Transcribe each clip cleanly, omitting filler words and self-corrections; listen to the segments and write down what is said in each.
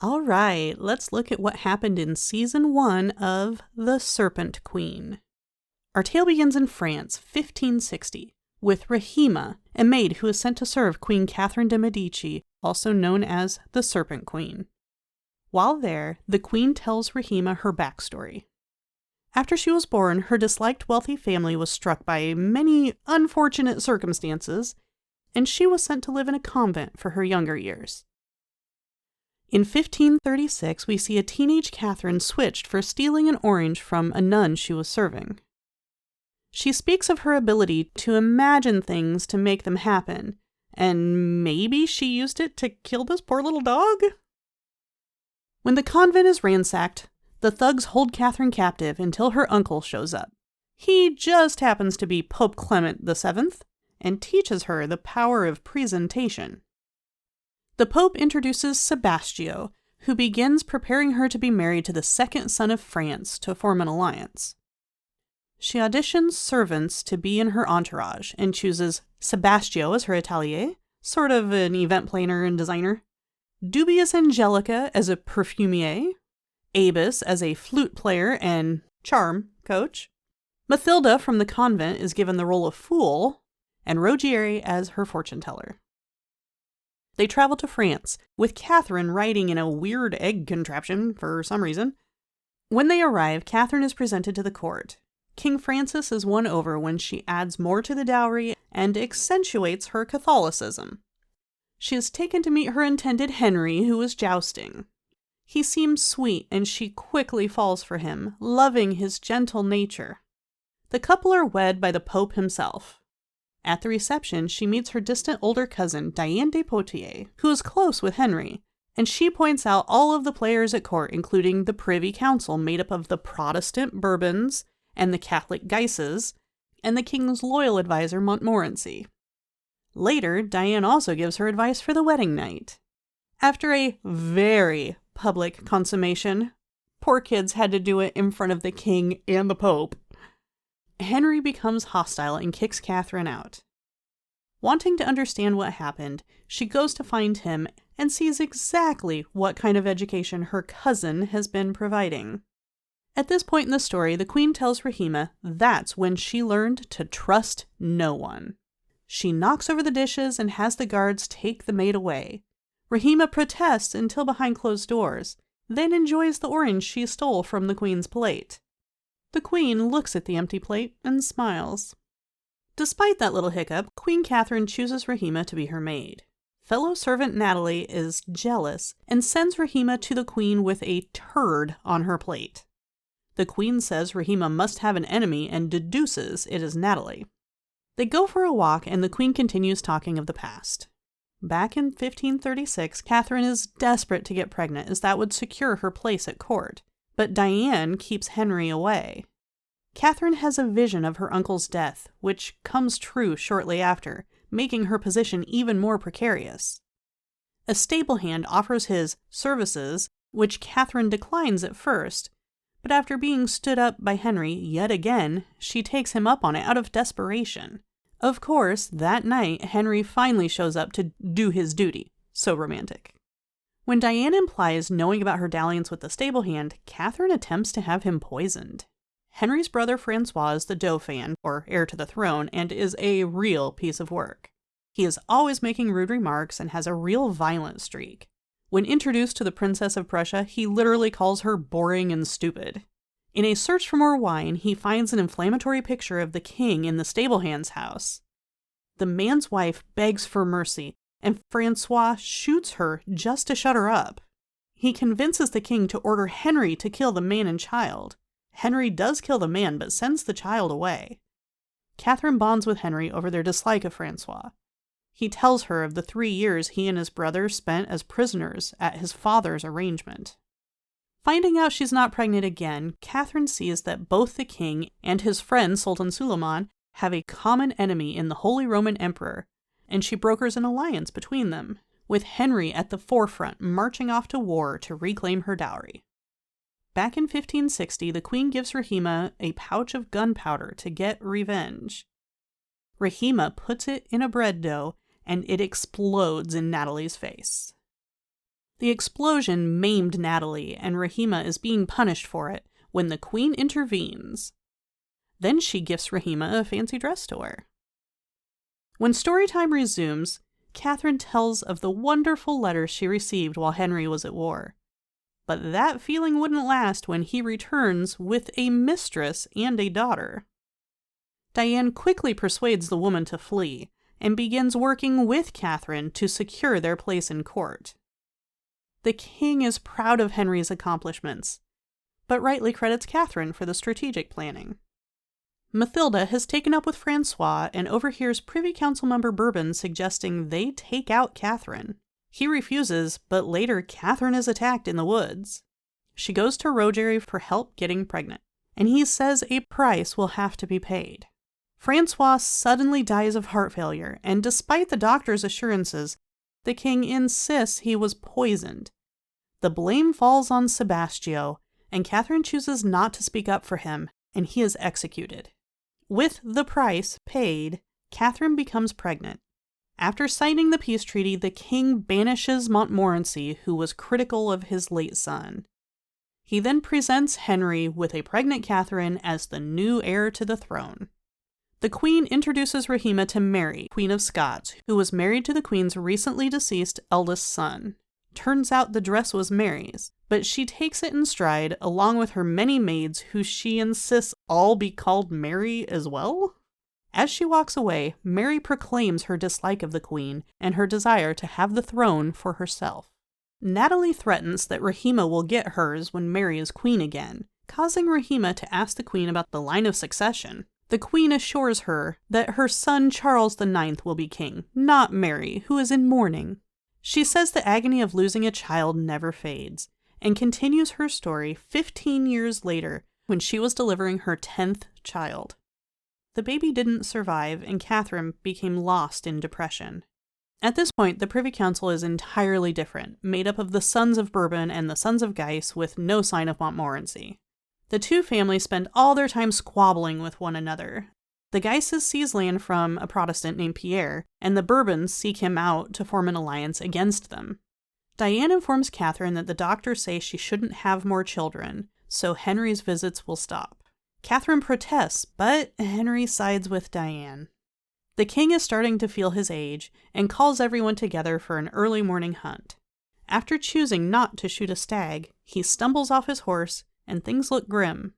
All right, let's look at what happened in Season 1 of The Serpent Queen. Our tale begins in France, 1560, with Rahima, a maid who is sent to serve Queen Catherine de Medici, also known as the Serpent Queen. While there, the queen tells Rahima her backstory. After she was born, her disliked wealthy family was struck by many unfortunate circumstances, and she was sent to live in a convent for her younger years. In 1536, we see a teenage Catherine switched for stealing an orange from a nun she was serving. She speaks of her ability to imagine things to make them happen, and maybe she used it to kill this poor little dog? When the convent is ransacked, the thugs hold Catherine captive until her uncle shows up. He just happens to be Pope Clement VII and teaches her the power of presentation. The Pope introduces Sebastio, who begins preparing her to be married to the second son of France to form an alliance. She auditions servants to be in her entourage and chooses Sebastio as her atelier, sort of an event planner and designer, Dubious Angelica as a perfumier, Abus as a flute player and charm coach, Mathilda from the convent is given the role of fool, and Roggieri as her fortune teller. They travel to France, with Catherine riding in a weird egg contraption for some reason. When they arrive, Catherine is presented to the court. King Francis is won over when she adds more to the dowry and accentuates her Catholicism. She is taken to meet her intended Henry, who is jousting. He seems sweet, and she quickly falls for him, loving his gentle nature. The couple are wed by the Pope himself. At the reception, she meets her distant older cousin, Diane de Poitiers, who is close with Henry, and she points out all of the players at court, including the Privy Council made up of the Protestant Bourbons and the Catholic Guises, and the king's loyal advisor Montmorency. Later, Diane also gives her advice for the wedding night. After a very public consummation, poor kids had to do it in front of the king and the Pope, Henry becomes hostile and kicks Catherine out. Wanting to understand what happened, she goes to find him and sees exactly what kind of education her cousin has been providing. At this point in the story, the queen tells Rahima that's when she learned to trust no one. She knocks over the dishes and has the guards take the maid away. Rahima protests until behind closed doors, then enjoys the orange she stole from the queen's plate. The queen looks at the empty plate and smiles. Despite that little hiccup, Queen Catherine chooses Rahima to be her maid. Fellow servant Natalie is jealous and sends Rahima to the queen with a turd on her plate. The queen says Rahima must have an enemy and deduces it is Natalie. They go for a walk and the queen continues talking of the past. Back in 1536, Catherine is desperate to get pregnant as that would secure her place at court, but Diane keeps Henry away. Catherine has a vision of her uncle's death, which comes true shortly after, making her position even more precarious. A stable hand offers his services, which Catherine declines at first, but after being stood up by Henry yet again, she takes him up on it out of desperation. Of course, that night, Henry finally shows up to do his duty. So romantic. When Diane implies knowing about her dalliance with the stable hand, Catherine attempts to have him poisoned. Henry's brother Francois is the Dauphin, or heir to the throne, and is a real piece of work. He is always making rude remarks and has a real violent streak. When introduced to the Princess of Prussia, he literally calls her boring and stupid. In a search for more wine, he finds an inflammatory picture of the king in the stable hand's house. The man's wife begs for mercy, and Francois shoots her just to shut her up. He convinces the king to order Henry to kill the man and child. Henry does kill the man, but sends the child away. Catherine bonds with Henry over their dislike of Francois. He tells her of the 3 years he and his brother spent as prisoners at his father's arrangement. Finding out she's not pregnant again, Catherine sees that both the king and his friend Sultan Suleiman have a common enemy in the Holy Roman Emperor, and she brokers an alliance between them, with Henry at the forefront marching off to war to reclaim her dowry. Back in 1560, the queen gives Rahima a pouch of gunpowder to get revenge. Rahima puts it in a bread dough, and it explodes in Natalie's face. The explosion maimed Natalie, and Rahima is being punished for it when the queen intervenes. Then she gifts Rahima a fancy dress to wear. When storytime resumes, Catherine tells of the wonderful letters she received while Henry was at war. But that feeling wouldn't last when he returns with a mistress and a daughter. Diane quickly persuades the woman to flee, and begins working with Catherine to secure their place in court. The king is proud of Henry's accomplishments, but rightly credits Catherine for the strategic planning. Mathilda has taken up with Francois and overhears Privy Council member Bourbon suggesting they take out Catherine. He refuses, but later Catherine is attacked in the woods. She goes to Rogery for help getting pregnant, and he says a price will have to be paid. Francois suddenly dies of heart failure, and despite the doctor's assurances, the king insists he was poisoned. The blame falls on Sebastio, and Catherine chooses not to speak up for him, and he is executed. With the price paid, Catherine becomes pregnant. After signing the peace treaty, the king banishes Montmorency, who was critical of his late son. He then presents Henry with a pregnant Catherine as the new heir to the throne. The queen introduces Rahima to Mary, Queen of Scots, who was married to the queen's recently deceased eldest son. Turns out the dress was Mary's, but she takes it in stride along with her many maids who she insists all be called Mary as well. As she walks away, Mary proclaims her dislike of the queen and her desire to have the throne for herself. Natalie threatens that Rahima will get hers when Mary is queen again, causing Rahima to ask the queen about the line of succession. The queen assures her that her son Charles IX will be king, not Mary, who is in mourning. She says the agony of losing a child never fades, and continues her story 15 years later when she was delivering her 10th child. The baby didn't survive, and Catherine became lost in depression. At this point, the Privy Council is entirely different, made up of the sons of Bourbon and the sons of Guise with no sign of Montmorency. The two families spend all their time squabbling with one another. The Guises seize land from a Protestant named Pierre, and the Bourbons seek him out to form an alliance against them. Diane informs Catherine that the doctors say she shouldn't have more children, so Henry's visits will stop. Catherine protests, but Henry sides with Diane. The king is starting to feel his age and calls everyone together for an early morning hunt. After choosing not to shoot a stag, he stumbles off his horse, and things look grim.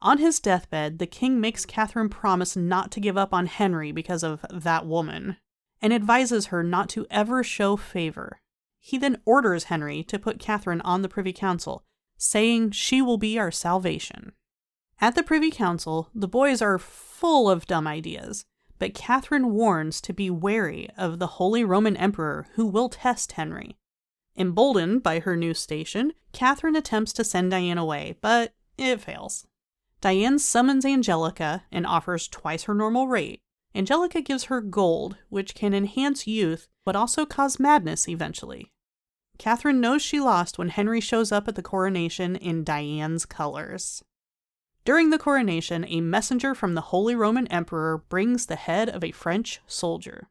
On his deathbed, the king makes Catherine promise not to give up on Henry because of that woman, and advises her not to ever show favor. He then orders Henry to put Catherine on the Privy Council, saying she will be our salvation. At the Privy Council, the boys are full of dumb ideas, but Catherine warns to be wary of the Holy Roman Emperor who will test Henry. Emboldened by her new station, Catherine attempts to send Diane away, but it fails. Diane summons Angelica and offers twice her normal rate. Angelica gives her gold, which can enhance youth, but also cause madness eventually. Catherine knows she lost when Henry shows up at the coronation in Diane's colors. During the coronation, a messenger from the Holy Roman Emperor brings the head of a French soldier.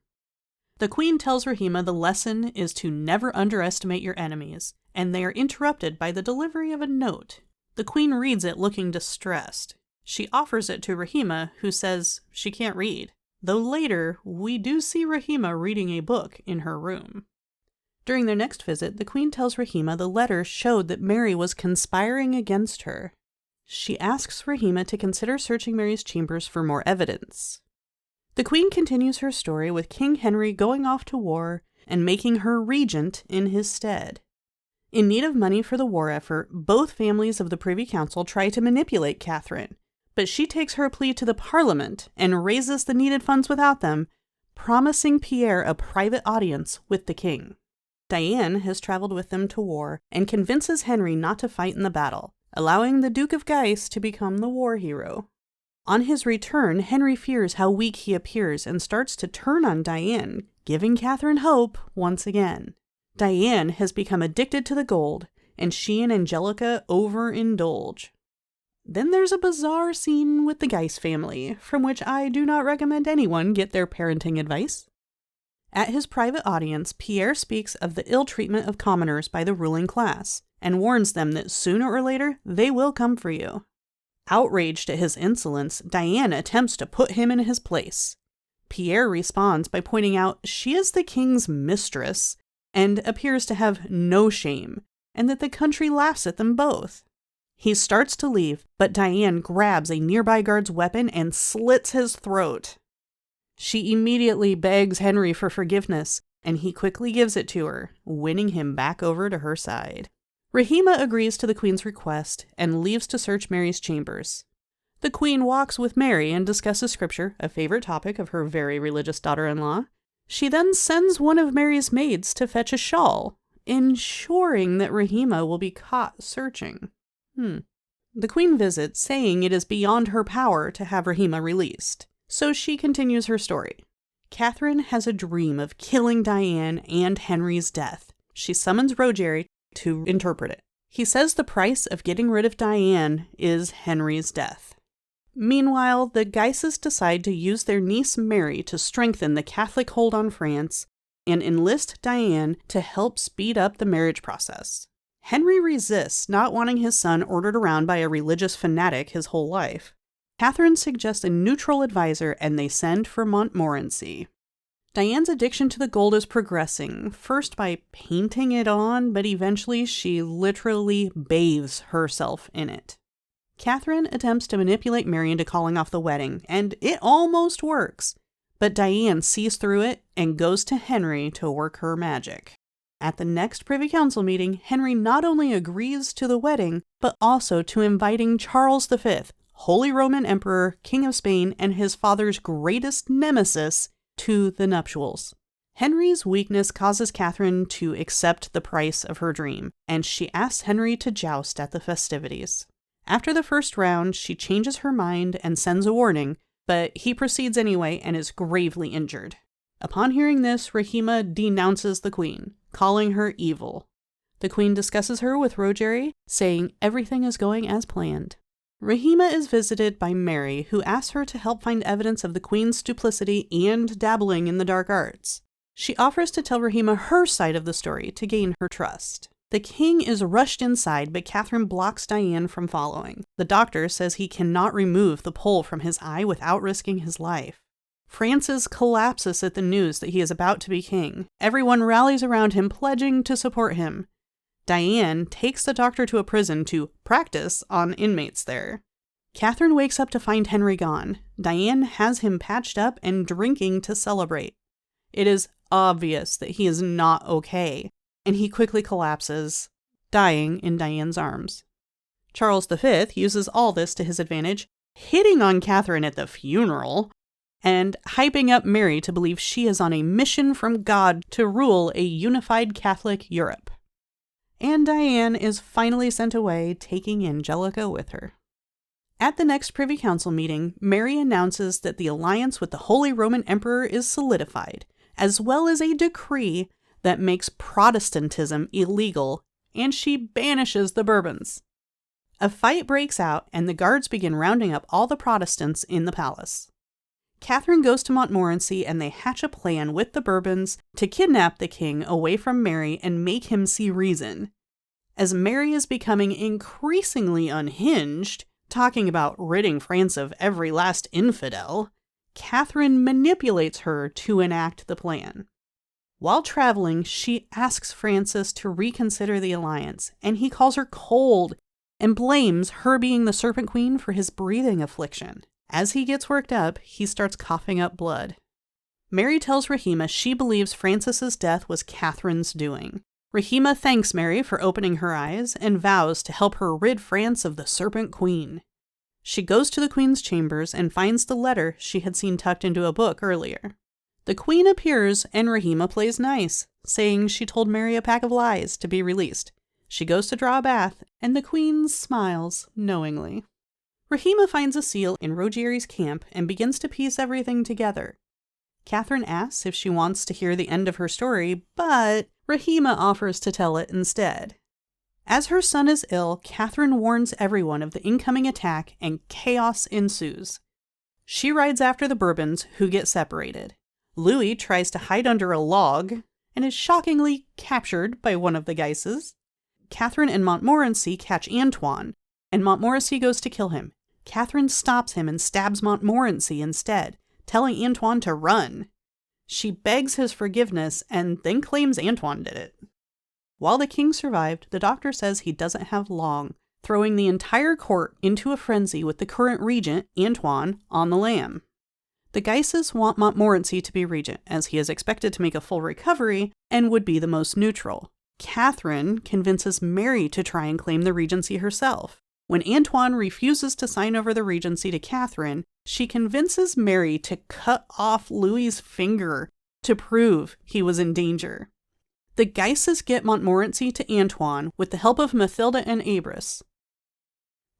The queen tells Rahima the lesson is to never underestimate your enemies, and they are interrupted by the delivery of a note. The queen reads it looking distressed. She offers it to Rahima, who says she can't read, though later we do see Rahima reading a book in her room. During their next visit, the queen tells Rahima the letter showed that Mary was conspiring against her. She asks Rahima to consider searching Mary's chambers for more evidence. The queen continues her story with King Henry going off to war and making her regent in his stead. In need of money for the war effort, both families of the Privy Council try to manipulate Catherine, but she takes her plea to the Parliament and raises the needed funds without them, promising Pierre a private audience with the king. Diane has traveled with them to war and convinces Henry not to fight in the battle, allowing the Duke of Guise to become the war hero. On his return, Henry fears how weak he appears and starts to turn on Diane, giving Catherine hope once again. Diane has become addicted to the gold, and she and Angelica overindulge. Then there's a bizarre scene with the Guise family, from which I do not recommend anyone get their parenting advice. At his private audience, Pierre speaks of the ill treatment of commoners by the ruling class, and warns them that sooner or later they will come for you. Outraged at his insolence, Diane attempts to put him in his place. Pierre responds by pointing out she is the king's mistress, and appears to have no shame, and that the country laughs at them both. He starts to leave, but Diane grabs a nearby guard's weapon and slits his throat. She immediately begs Henry for forgiveness, and he quickly gives it to her, winning him back over to her side. Rahima agrees to the queen's request and leaves to search Mary's chambers. The queen walks with Mary and discusses scripture, a favorite topic of her very religious daughter-in-law. She then sends one of Mary's maids to fetch a shawl, ensuring that Rahima will be caught searching. The queen visits, saying it is beyond her power to have Rahima released. So she continues her story. Catherine has a dream of killing Diane and Henry's death. She summons Rogeri to interpret it. He says the price of getting rid of Diane is Henry's death. Meanwhile, the Guises decide to use their niece Mary to strengthen the Catholic hold on France and enlist Diane to help speed up the marriage process. Henry resists, not wanting his son ordered around by a religious fanatic his whole life. Catherine suggests a neutral advisor, and they send for Montmorency. Diane's addiction to the gold is progressing, first by painting it on, but eventually she literally bathes herself in it. Catherine attempts to manipulate Mary into calling off the wedding, and it almost works, but Diane sees through it and goes to Henry to work her magic. At the next Privy Council meeting, Henry not only agrees to the wedding, but also to inviting Charles V, Holy Roman Emperor, King of Spain, and his father's greatest nemesis, to the nuptials. Henry's weakness causes Catherine to accept the price of her dream, and she asks Henry to joust at the festivities. After the first round, she changes her mind and sends a warning, but he proceeds anyway and is gravely injured. Upon hearing this, Rahima denounces the queen, calling her evil. The queen discusses her with Rogeri, saying everything is going as planned. Rahima is visited by Mary, who asks her to help find evidence of the queen's duplicity and dabbling in the dark arts. She offers to tell Rahima her side of the story to gain her trust. The king is rushed inside, but Catherine blocks Diane from following. The doctor says he cannot remove the pole from his eye without risking his life. Francis collapses at the news that he is about to be king. Everyone rallies around him, pledging to support him. Diane takes the doctor to a prison to practice on inmates there. Catherine wakes up to find Henry gone. Diane has him patched up and drinking to celebrate. It is obvious that he is not okay, and he quickly collapses, dying in Diane's arms. Charles V uses all this to his advantage, hitting on Catherine at the funeral, and hyping up Mary to believe she is on a mission from God to rule a unified Catholic Europe. And Diane is finally sent away, taking Angelica with her. At the next Privy Council meeting, Mary announces that the alliance with the Holy Roman Emperor is solidified, as well as a decree that makes Protestantism illegal, and she banishes the Bourbons. A fight breaks out, and the guards begin rounding up all the Protestants in the palace. Catherine goes to Montmorency, and they hatch a plan with the Bourbons to kidnap the king away from Mary and make him see reason. As Mary is becoming increasingly unhinged, talking about ridding France of every last infidel, Catherine manipulates her to enact the plan. While traveling, she asks Francis to reconsider the alliance, and he calls her cold and blames her being the Serpent Queen for his breathing affliction. As he gets worked up, he starts coughing up blood. Mary tells Rahima she believes Francis's death was Catherine's doing. Rahima thanks Mary for opening her eyes and vows to help her rid France of the Serpent Queen. She goes to the queen's chambers and finds the letter she had seen tucked into a book earlier. The queen appears and Rahima plays nice, saying she told Mary a pack of lies to be released. She goes to draw a bath, and the queen smiles knowingly. Rahima finds a seal in Rogeri's camp and begins to piece everything together. Catherine asks if she wants to hear the end of her story, but Rahima offers to tell it instead. As her son is ill, Catherine warns everyone of the incoming attack, and chaos ensues. She rides after the Bourbons, who get separated. Louis tries to hide under a log and is shockingly captured by one of the Guises. Catherine and Montmorency catch Antoine, and Montmorency goes to kill him. Catherine stops him and stabs Montmorency instead, telling Antoine to run. She begs his forgiveness and then claims Antoine did it. While the king survived, the doctor says he doesn't have long, throwing the entire court into a frenzy with the current regent, Antoine, on the lam. The Guises want Montmorency to be regent, as he is expected to make a full recovery and would be the most neutral. Catherine convinces Mary to try and claim the regency herself. When Antoine refuses to sign over the regency to Catherine, she convinces Mary to cut off Louis's finger to prove he was in danger. The Guises get Montmorency to Antoine with the help of Mathilde and Abris.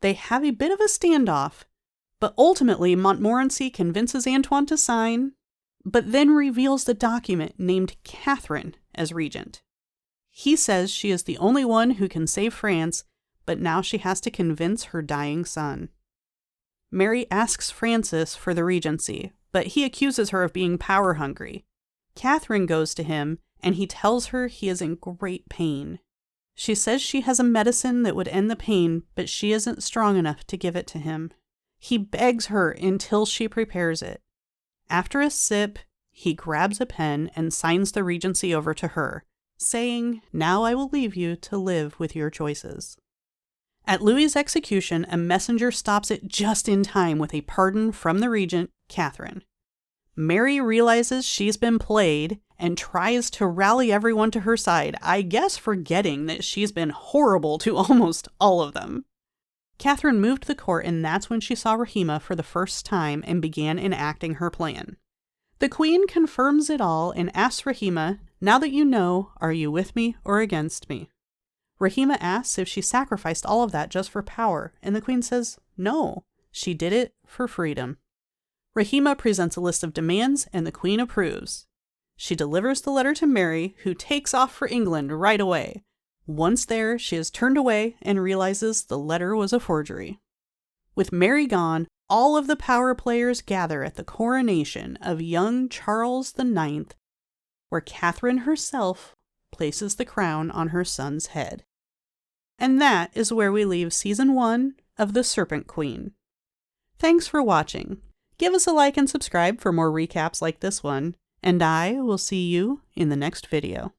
They have a bit of a standoff, but ultimately Montmorency convinces Antoine to sign, but then reveals the document named Catherine as regent. He says she is the only one who can save France, but now she has to convince her dying son. Mary asks Francis for the regency, but he accuses her of being power-hungry. Catherine goes to him, and he tells her he is in great pain. She says she has a medicine that would end the pain, but she isn't strong enough to give it to him. He begs her until she prepares it. After a sip, he grabs a pen and signs the regency over to her, saying, "Now I will leave you to live with your choices." At Louis's execution, a messenger stops it just in time with a pardon from the regent, Catherine. Mary realizes she's been played and tries to rally everyone to her side, I guess forgetting that she's been horrible to almost all of them. Catherine moved the court, and that's when she saw Rahima for the first time and began enacting her plan. The queen confirms it all and asks Rahima, "Now that you know, are you with me or against me?" Rahima asks if she sacrificed all of that just for power, and the queen says, no, she did it for freedom. Rahima presents a list of demands, and the queen approves. She delivers the letter to Mary, who takes off for England right away. Once there, she is turned away and realizes the letter was a forgery. With Mary gone, all of the power players gather at the coronation of young Charles IX, where Catherine herself places the crown on her son's head. And that is where we leave Season 1 of The Serpent Queen. Thanks for watching. Give us a like and subscribe for more recaps like this one, and I will see you in the next video.